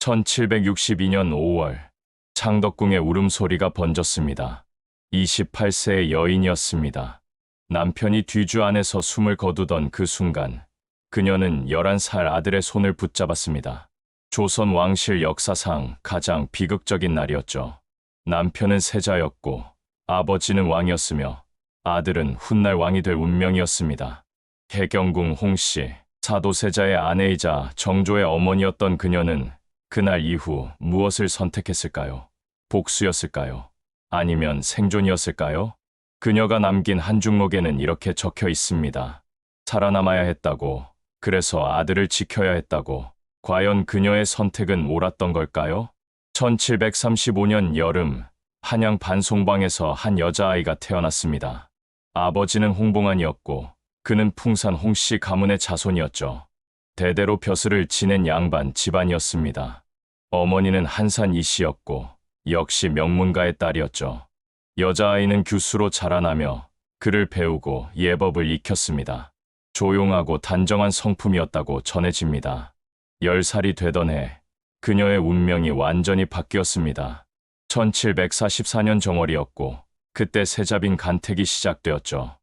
1762년 5월 창덕궁의 울음소리가 번졌습니다. 28세의 여인이었습니다. 남편이 뒤주 안에서 숨을 거두던 그 순간 그녀는 11살 아들의 손을 붙잡았습니다. 조선 왕실 역사상 가장 비극적인 날이었죠. 남편은 세자였고 아버지는 왕이었으며 아들은 훗날 왕이 될 운명이었습니다. 해경궁 홍씨, 사도세자의 아내이자 정조의 어머니였던 그녀는 그날 이후 무엇을 선택했을까요? 복수였을까요? 아니면 생존이었을까요? 그녀가 남긴 한 중목에는 이렇게 적혀 있습니다. 살아남아야 했다고, 그래서 아들을 지켜야 했다고. 과연 그녀의 선택은 옳았던 걸까요? 1735년 여름, 한양 반송방에서 한 여자아이가 태어났습니다. 아버지는 홍봉안이었고 그는 풍산 홍씨 가문의 자손이었죠. 대대로 벼슬을 지낸 양반 집안이었습니다. 어머니는 한산 이씨였고 역시 명문가의 딸이었죠. 여자아이는 규수로 자라나며 글을 배우고 예법을 익혔습니다. 조용하고 단정한 성품이었다고 전해집니다. 10살이 되던 해 그녀의 운명이 완전히 바뀌었습니다. 1744년 정월이었고 그때 세자빈 간택이 시작되었죠.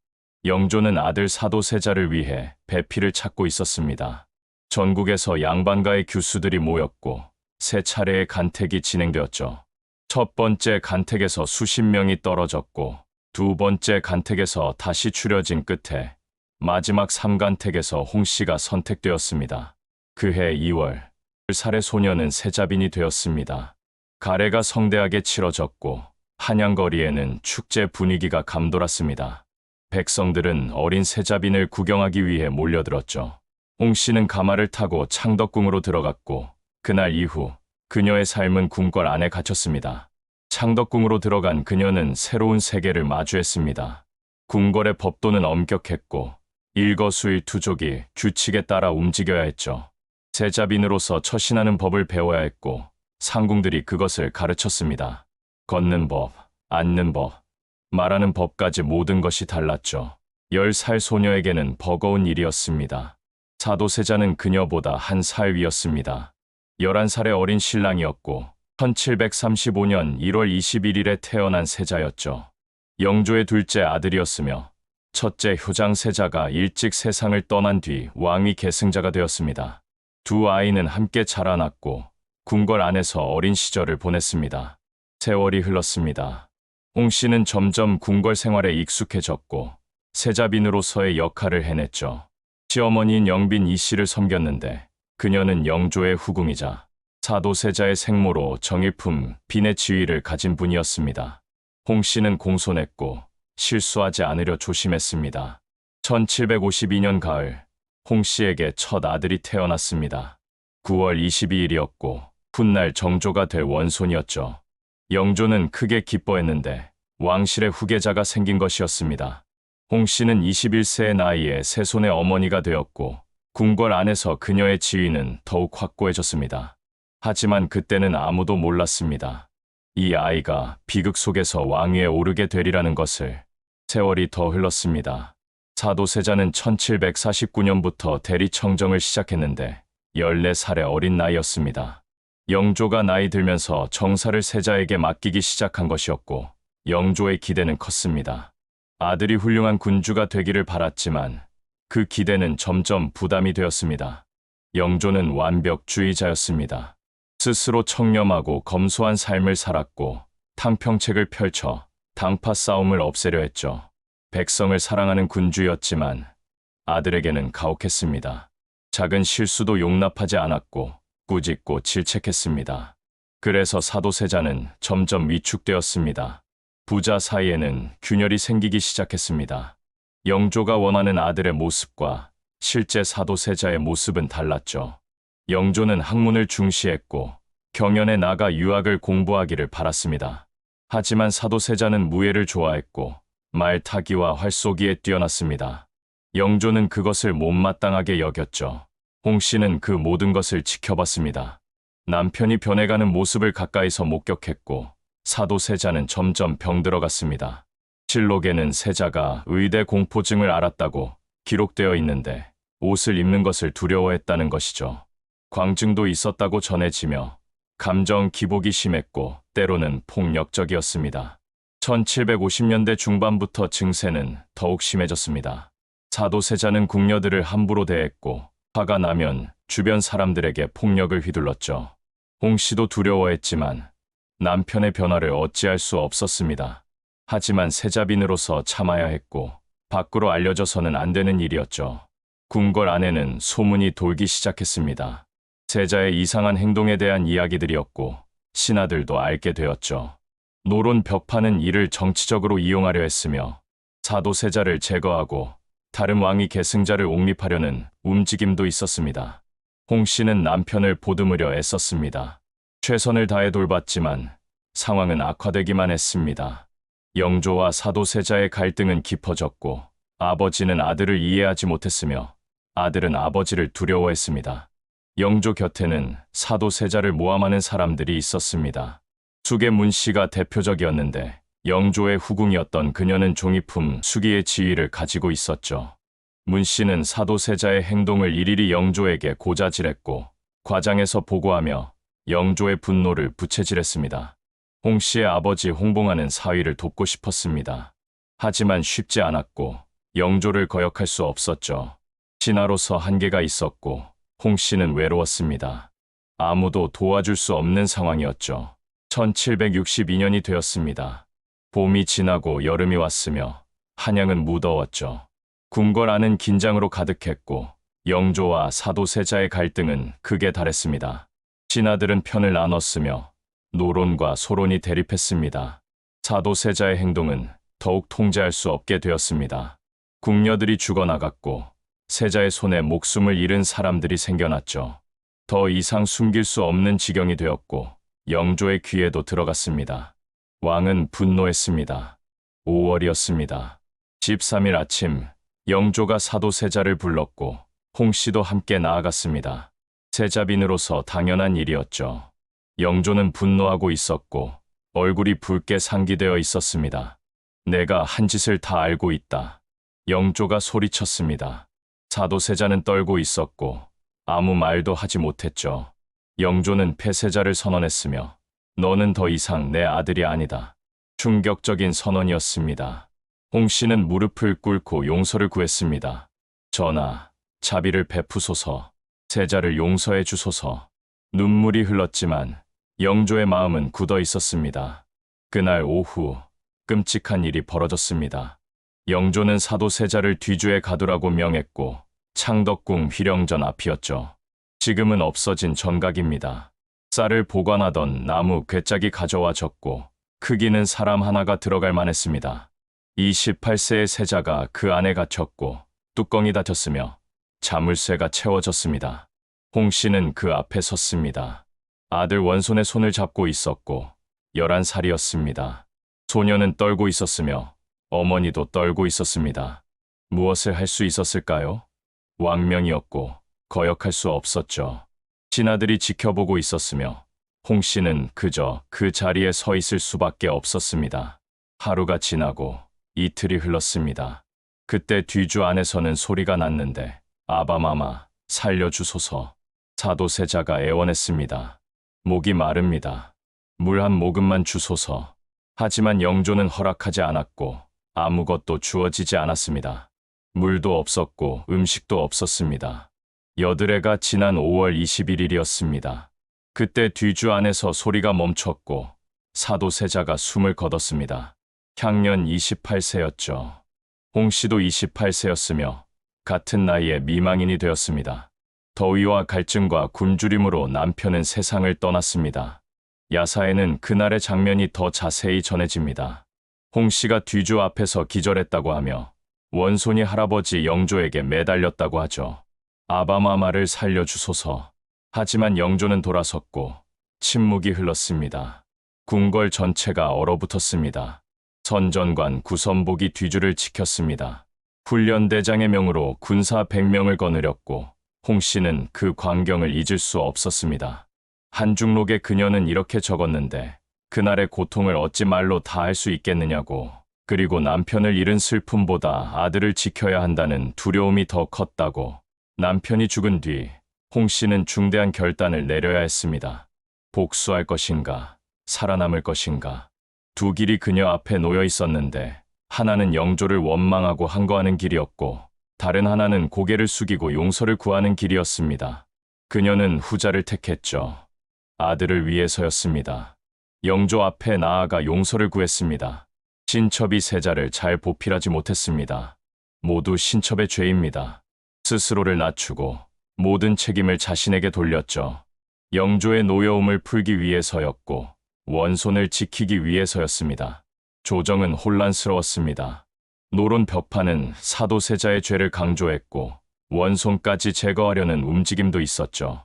영조는 아들 사도세자를 위해 배필을 찾고 있었습니다. 전국에서 양반가의 규수들이 모였고 세 차례의 간택이 진행되었죠. 첫 번째 간택에서 수십 명이 떨어졌고 두 번째 간택에서 다시 추려진 끝에 마지막 3간택에서 홍씨가 선택되었습니다. 그해 2월, 10살의 소녀는 세자빈이 되었습니다. 가래가 성대하게 치러졌고 한양거리에는 축제 분위기가 감돌았습니다. 백성들은 어린 세자빈을 구경하기 위해 몰려들었죠. 홍씨는 가마를 타고 창덕궁으로 들어갔고 그날 이후 그녀의 삶은 궁궐 안에 갇혔습니다. 창덕궁으로 들어간 그녀는 새로운 세계를 마주했습니다. 궁궐의 법도는 엄격했고 일거수일투족이 규칙에 따라 움직여야 했죠. 세자빈으로서 처신하는 법을 배워야 했고 상궁들이 그것을 가르쳤습니다. 걷는 법, 앉는 법, 말하는 법까지 모든 것이 달랐죠. 10살 소녀에게는 버거운 일이었습니다. 사도세자는 그녀보다 한 살 위였습니다. 11살의 어린 신랑이었고 1735년 1월 21일에 태어난 세자였죠. 영조의 둘째 아들이었으며 첫째 효장세자가 일찍 세상을 떠난 뒤 왕위 계승자가 되었습니다. 두 아이는 함께 자라났고 궁궐 안에서 어린 시절을 보냈습니다. 세월이 흘렀습니다. 홍씨는 점점 궁궐 생활에 익숙해졌고 세자빈으로서의 역할을 해냈죠. 시어머니인 영빈 이씨를 섬겼는데 그녀는 영조의 후궁이자 사도세자의 생모로 정일품 빈의 지위를 가진 분이었습니다. 홍씨는 공손했고 실수하지 않으려 조심했습니다. 1752년 가을, 홍씨에게 첫 아들이 태어났습니다. 9월 22일이었고 훗날 정조가 될 원손이었죠. 영조는 크게 기뻐했는데 왕실의 후계자가 생긴 것이었습니다. 홍씨는 21세의 나이에 세손의 어머니가 되었고 궁궐 안에서 그녀의 지위는 더욱 확고해졌습니다. 하지만 그때는 아무도 몰랐습니다. 이 아이가 비극 속에서 왕위에 오르게 되리라는 것을. 세월이 더 흘렀습니다. 사도세자는 1749년부터 대리청정을 시작했는데 14살의 어린 나이였습니다. 영조가 나이 들면서 정사를 세자에게 맡기기 시작한 것이었고 영조의 기대는 컸습니다. 아들이 훌륭한 군주가 되기를 바랐지만 그 기대는 점점 부담이 되었습니다. 영조는 완벽주의자였습니다. 스스로 청렴하고 검소한 삶을 살았고 탕평책을 펼쳐 당파 싸움을 없애려 했죠. 백성을 사랑하는 군주였지만 아들에게는 가혹했습니다. 작은 실수도 용납하지 않았고 꾸짖고 질책했습니다. 그래서 사도세자는 점점 위축되었습니다. 부자 사이에는 균열이 생기기 시작했습니다. 영조가 원하는 아들의 모습과 실제 사도세자의 모습은 달랐죠. 영조는 학문을 중시했고 경연에 나가 유학을 공부하기를 바랐습니다. 하지만 사도세자는 무예를 좋아했고 말타기와 활쏘기에 뛰어났습니다. 영조는 그것을 못마땅하게 여겼죠. 홍씨는 그 모든 것을 지켜봤습니다. 남편이 변해가는 모습을 가까이서 목격했고 사도세자는 점점 병들어갔습니다. 실록에는 세자가 의대 공포증을 앓았다고 기록되어 있는데 옷을 입는 것을 두려워했다는 것이죠. 광증도 있었다고 전해지며 감정 기복이 심했고 때로는 폭력적이었습니다. 1750년대 중반부터 증세는 더욱 심해졌습니다. 사도세자는 궁녀들을 함부로 대했고 화가 나면 주변 사람들에게 폭력을 휘둘렀죠. 홍 씨도 두려워했지만 남편의 변화를 어찌할 수 없었습니다. 하지만 세자빈으로서 참아야 했고 밖으로 알려져서는 안 되는 일이었죠. 궁궐 안에는 소문이 돌기 시작했습니다. 세자의 이상한 행동에 대한 이야기들이었고 신하들도 알게 되었죠. 노론 벽파는 이를 정치적으로 이용하려 했으며 사도세자를 제거하고 다른 왕위 계승자를 옹립하려는 움직임도 있었습니다. 홍 씨는 남편을 보듬으려 애썼습니다. 최선을 다해 돌봤지만 상황은 악화되기만 했습니다. 영조와 사도세자의 갈등은 깊어졌고 아버지는 아들을 이해하지 못했으며 아들은 아버지를 두려워했습니다. 영조 곁에는 사도세자를 모함하는 사람들이 있었습니다. 수계문 씨가 대표적이었는데 영조의 후궁이었던 그녀는 종이품 수기의 지위를 가지고 있었죠. 문 씨는 사도세자의 행동을 일일이 영조에게 고자질했고 과장해서 보고하며 영조의 분노를 부채질했습니다. 홍 씨의 아버지 홍봉안은 사위를 돕고 싶었습니다. 하지만 쉽지 않았고 영조를 거역할 수 없었죠. 신하로서 한계가 있었고 홍 씨는 외로웠습니다. 아무도 도와줄 수 없는 상황이었죠. 1762년이 되었습니다. 봄이 지나고 여름이 왔으며 한양은 무더웠죠. 궁궐 안은 긴장으로 가득했고 영조와 사도세자의 갈등은 극에 달했습니다. 신하들은 편을 나눴으며 노론과 소론이 대립했습니다. 사도세자의 행동은 더욱 통제할 수 없게 되었습니다. 궁녀들이 죽어나갔고 세자의 손에 목숨을 잃은 사람들이 생겨났죠. 더 이상 숨길 수 없는 지경이 되었고 영조의 귀에도 들어갔습니다. 왕은 분노했습니다. 5월이었습니다. 13일 아침 영조가 사도세자를 불렀고 홍 씨도 함께 나아갔습니다. 세자빈으로서 당연한 일이었죠. 영조는 분노하고 있었고 얼굴이 붉게 상기되어 있었습니다. 내가 한 짓을 다 알고 있다. 영조가 소리쳤습니다. 사도세자는 떨고 있었고 아무 말도 하지 못했죠. 영조는 폐세자를 선언했으며 너는 더 이상 내 아들이 아니다. 충격적인 선언이었습니다. 홍 씨는 무릎을 꿇고 용서를 구했습니다. 전하, 자비를 베푸소서. 세자를 용서해 주소서. 눈물이 흘렀지만 영조의 마음은 굳어 있었습니다. 그날 오후 끔찍한 일이 벌어졌습니다. 영조는 사도세자를 뒤주에 가두라고 명했고 창덕궁 휘령전 앞이었죠. 지금은 없어진 전각입니다. 쌀을 보관하던 나무 괴짝이 가져와졌고 크기는 사람 하나가 들어갈 만했습니다. 28세의 세자가 그 안에 갇혔고 뚜껑이 닫혔으며 자물쇠가 채워졌습니다. 홍 씨는 그 앞에 섰습니다. 아들 원손의 손을 잡고 있었고 11살이었습니다. 소녀는 떨고 있었으며 어머니도 떨고 있었습니다. 무엇을 할 수 있었을까요? 왕명이었고 거역할 수 없었죠. 신하들이 지켜보고 있었으며 홍 씨는 그저 그 자리에 서 있을 수밖에 없었습니다. 하루가 지나고 이틀이 흘렀습니다. 그때 뒤주 안에서는 소리가 났는데 아바마마 살려주소서. 사도세자가 애원했습니다. 목이 마릅니다. 물 한 모금만 주소서. 하지만 영조는 허락하지 않았고 아무것도 주어지지 않았습니다. 물도 없었고 음식도 없었습니다. 여드레가 지난 5월 21일이었습니다. 그때 뒤주 안에서 소리가 멈췄고 사도세자가 숨을 거뒀습니다. 향년 28세였죠. 홍 씨도 28세였으며 같은 나이에 미망인이 되었습니다. 더위와 갈증과 굶주림으로 남편은 세상을 떠났습니다. 야사에는 그날의 장면이 더 자세히 전해집니다. 홍 씨가 뒤주 앞에서 기절했다고 하며 원손이 할아버지 영조에게 매달렸다고 하죠. 아바마마를 살려주소서. 하지만 영조는 돌아섰고 침묵이 흘렀습니다. 궁궐 전체가 얼어붙었습니다. 선전관 구선복이 뒤주를 지켰습니다. 훈련대장의 명으로 군사 100명을 거느렸고 홍 씨는 그 광경을 잊을 수 없었습니다. 한중록에 그녀는 이렇게 적었는데 그날의 고통을 어찌 말로 다 할 수 있겠느냐고, 그리고 남편을 잃은 슬픔보다 아들을 지켜야 한다는 두려움이 더 컸다고. 남편이 죽은 뒤 홍 씨는 중대한 결단을 내려야 했습니다. 복수할 것인가, 살아남을 것인가. 두 길이 그녀 앞에 놓여 있었는데 하나는 영조를 원망하고 항거하는 길이었고 다른 하나는 고개를 숙이고 용서를 구하는 길이었습니다. 그녀는 후자를 택했죠. 아들을 위해서였습니다. 영조 앞에 나아가 용서를 구했습니다. 신첩이 세자를 잘 보필하지 못했습니다. 모두 신첩의 죄입니다. 스스로를 낮추고 모든 책임을 자신에게 돌렸죠. 영조의 노여움을 풀기 위해서였고 원손을 지키기 위해서였습니다. 조정은 혼란스러웠습니다. 노론 벽파는 사도세자의 죄를 강조했고 원손까지 제거하려는 움직임도 있었죠.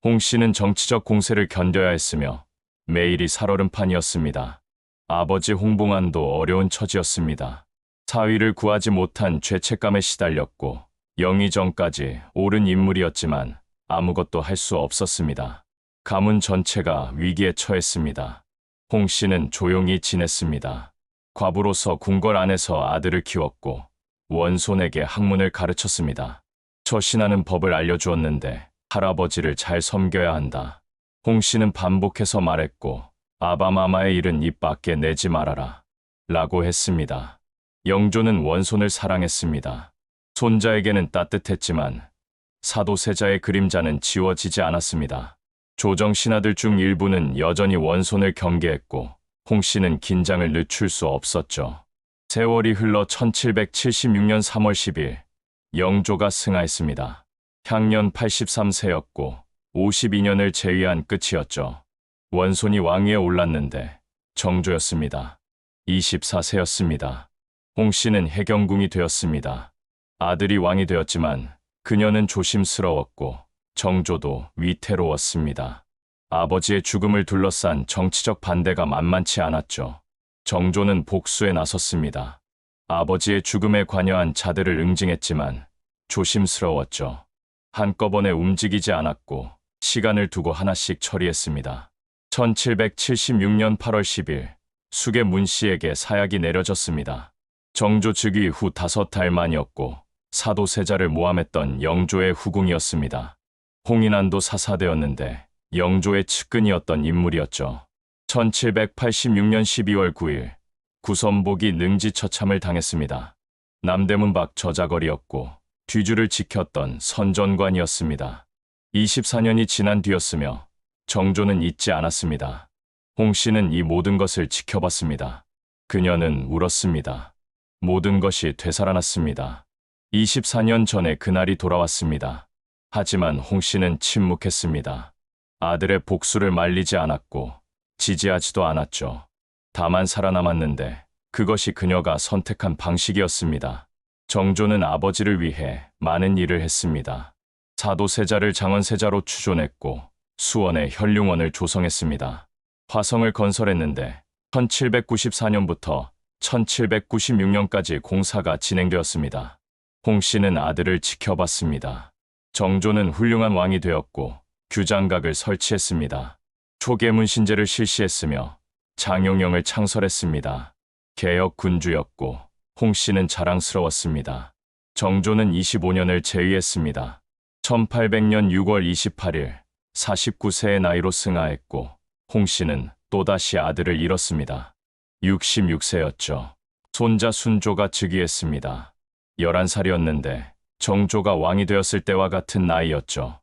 홍 씨는 정치적 공세를 견뎌야 했으며 매일이 살얼음판이었습니다. 아버지 홍봉안도 어려운 처지였습니다. 사위를 구하지 못한 죄책감에 시달렸고 영의정까지 옳은 인물이었지만 아무것도 할 수 없었습니다. 가문 전체가 위기에 처했습니다. 홍 씨는 조용히 지냈습니다. 과부로서 궁궐 안에서 아들을 키웠고 원손에게 학문을 가르쳤습니다. 처신하는 법을 알려주었는데 할아버지를 잘 섬겨야 한다. 홍 씨는 반복해서 말했고 아바마마의 일은 입 밖에 내지 말아라 라고 했습니다. 영조는 원손을 사랑했습니다. 손자에게는 따뜻했지만 사도세자의 그림자는 지워지지 않았습니다. 조정 신하들 중 일부는 여전히 원손을 경계했고 홍 씨는 긴장을 늦출 수 없었죠. 세월이 흘러 1776년 3월 10일 영조가 승하했습니다. 향년 83세였고 52년을 재위한 끝이었죠. 원손이 왕위에 올랐는데 정조였습니다. 24세였습니다. 홍 씨는 해경궁이 되었습니다. 아들이 왕이 되었지만 그녀는 조심스러웠고 정조도 위태로웠습니다. 아버지의 죽음을 둘러싼 정치적 반대가 만만치 않았죠. 정조는 복수에 나섰습니다. 아버지의 죽음에 관여한 자들을 응징했지만 조심스러웠죠. 한꺼번에 움직이지 않았고 시간을 두고 하나씩 처리했습니다. 1776년 8월 10일 숙의 문 씨에게 사약이 내려졌습니다. 정조 즉위 후 5달 만이었고 사도세자를 모함했던 영조의 후궁이었습니다. 홍인안도 사사되었는데 영조의 측근이었던 인물이었죠. 1786년 12월 9일 구선복이 능지처참을 당했습니다. 남대문 밖 저자거리였고 뒤주를 지켰던 선전관이었습니다. 24년이 지난 뒤였으며 정조는 잊지 않았습니다. 홍 씨는 이 모든 것을 지켜봤습니다. 그녀는 울었습니다. 모든 것이 되살아났습니다. 24년 전에 그날이 돌아왔습니다. 하지만 홍 씨는 침묵했습니다. 아들의 복수를 말리지 않았고 지지하지도 않았죠. 다만 살아남았는데 그것이 그녀가 선택한 방식이었습니다. 정조는 아버지를 위해 많은 일을 했습니다. 사도세자를 장원세자로 추존했고 수원에 현룡원을 조성했습니다. 화성을 건설했는데 1794년부터 1796년까지 공사가 진행되었습니다. 홍 씨는 아들을 지켜봤습니다. 정조는 훌륭한 왕이 되었고 규장각을 설치했습니다. 초계문신제를 실시했으며 장용영을 창설했습니다. 개혁 군주였고 홍 씨는 자랑스러웠습니다. 정조는 25년을 재위했습니다. 1800년 6월 28일 49세의 나이로 승하했고 홍 씨는 또다시 아들을 잃었습니다. 66세였죠. 손자 순조가 즉위했습니다. 11살이었는데 정조가 왕이 되었을 때와 같은 나이였죠.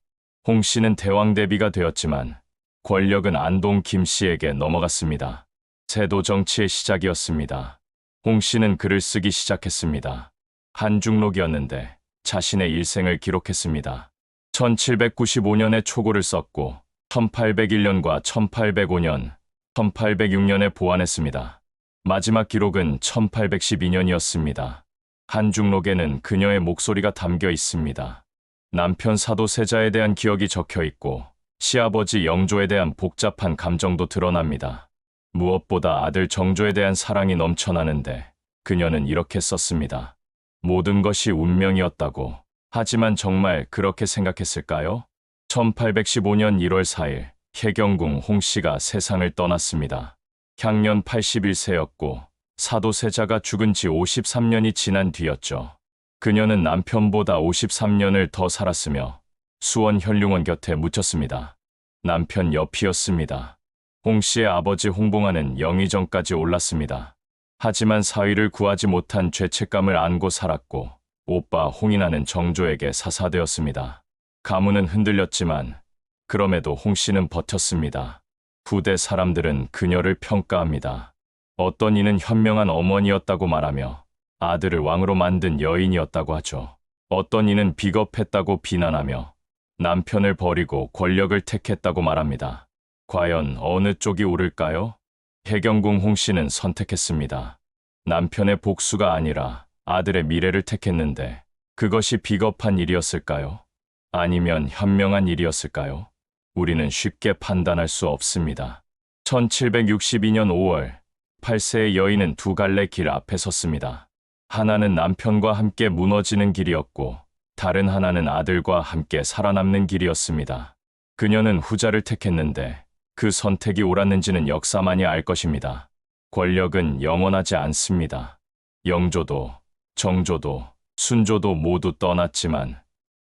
홍 씨는 대왕 대비가 되었지만 권력은 안동 김 씨에게 넘어갔습니다. 세도 정치의 시작이었습니다. 홍 씨는 글을 쓰기 시작했습니다. 한중록이었는데 자신의 일생을 기록했습니다. 1795년에 초고를 썼고 1801년과 1805년, 1806년에 보완했습니다. 마지막 기록은 1812년이었습니다. 한중록에는 그녀의 목소리가 담겨 있습니다. 남편 사도세자에 대한 기억이 적혀 있고 시아버지 영조에 대한 복잡한 감정도 드러납니다. 무엇보다 아들 정조에 대한 사랑이 넘쳐나는데 그녀는 이렇게 썼습니다. 모든 것이 운명이었다고. 하지만 정말 그렇게 생각했을까요? 1815년 1월 4일 해경궁 홍 씨가 세상을 떠났습니다. 향년 81세였고 사도세자가 죽은 지 53년이 지난 뒤였죠. 그녀는 남편보다 53년을 더 살았으며 수원 현룡원 곁에 묻혔습니다. 남편 옆이었습니다. 홍 씨의 아버지 홍봉안은 영의정까지 올랐습니다. 하지만 사위를 구하지 못한 죄책감을 안고 살았고 오빠 홍인아는 정조에게 사사되었습니다. 가문은 흔들렸지만 그럼에도 홍 씨는 버텼습니다. 후대 사람들은 그녀를 평가합니다. 어떤 이는 현명한 어머니였다고 말하며 아들을 왕으로 만든 여인이었다고 하죠. 어떤 이는 비겁했다고 비난하며 남편을 버리고 권력을 택했다고 말합니다. 과연 어느 쪽이 옳을까요? 해경궁 홍 씨는 선택했습니다. 남편의 복수가 아니라 아들의 미래를 택했는데 그것이 비겁한 일이었을까요? 아니면 현명한 일이었을까요? 우리는 쉽게 판단할 수 없습니다. 1762년 5월 8세의 여인은 두 갈래 길 앞에 섰습니다. 하나는 남편과 함께 무너지는 길이었고 다른 하나는 아들과 함께 살아남는 길이었습니다. 그녀는 후자를 택했는데 그 선택이 옳았는지는 역사만이 알 것입니다. 권력은 영원하지 않습니다. 영조도, 정조도, 순조도 모두 떠났지만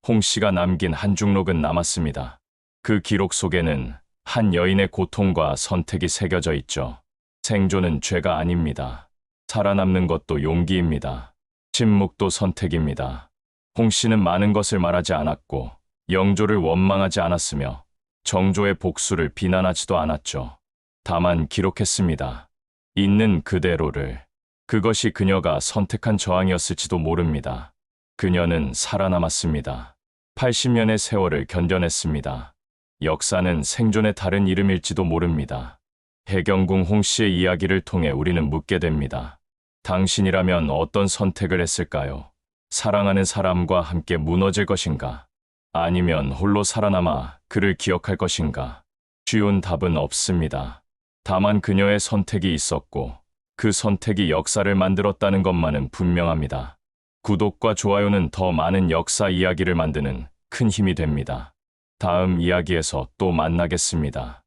홍 씨가 남긴 한중록은 남았습니다. 그 기록 속에는 한 여인의 고통과 선택이 새겨져 있죠. 생존은 죄가 아닙니다. 살아남는 것도 용기입니다. 침묵도 선택입니다. 홍 씨는 많은 것을 말하지 않았고 영조를 원망하지 않았으며 정조의 복수를 비난하지도 않았죠. 다만 기록했습니다. 있는 그대로를. 그것이 그녀가 선택한 저항이었을지도 모릅니다. 그녀는 살아남았습니다. 80년의 세월을 견뎌냈습니다. 역사는 생존의 다른 이름일지도 모릅니다. 해경궁 홍 씨의 이야기를 통해 우리는 묻게 됩니다. 당신이라면 어떤 선택을 했을까요? 사랑하는 사람과 함께 무너질 것인가? 아니면 홀로 살아남아 그를 기억할 것인가? 쉬운 답은 없습니다. 다만 그녀의 선택이 있었고 그 선택이 역사를 만들었다는 것만은 분명합니다. 구독과 좋아요는 더 많은 역사 이야기를 만드는 큰 힘이 됩니다. 다음 이야기에서 또 만나겠습니다.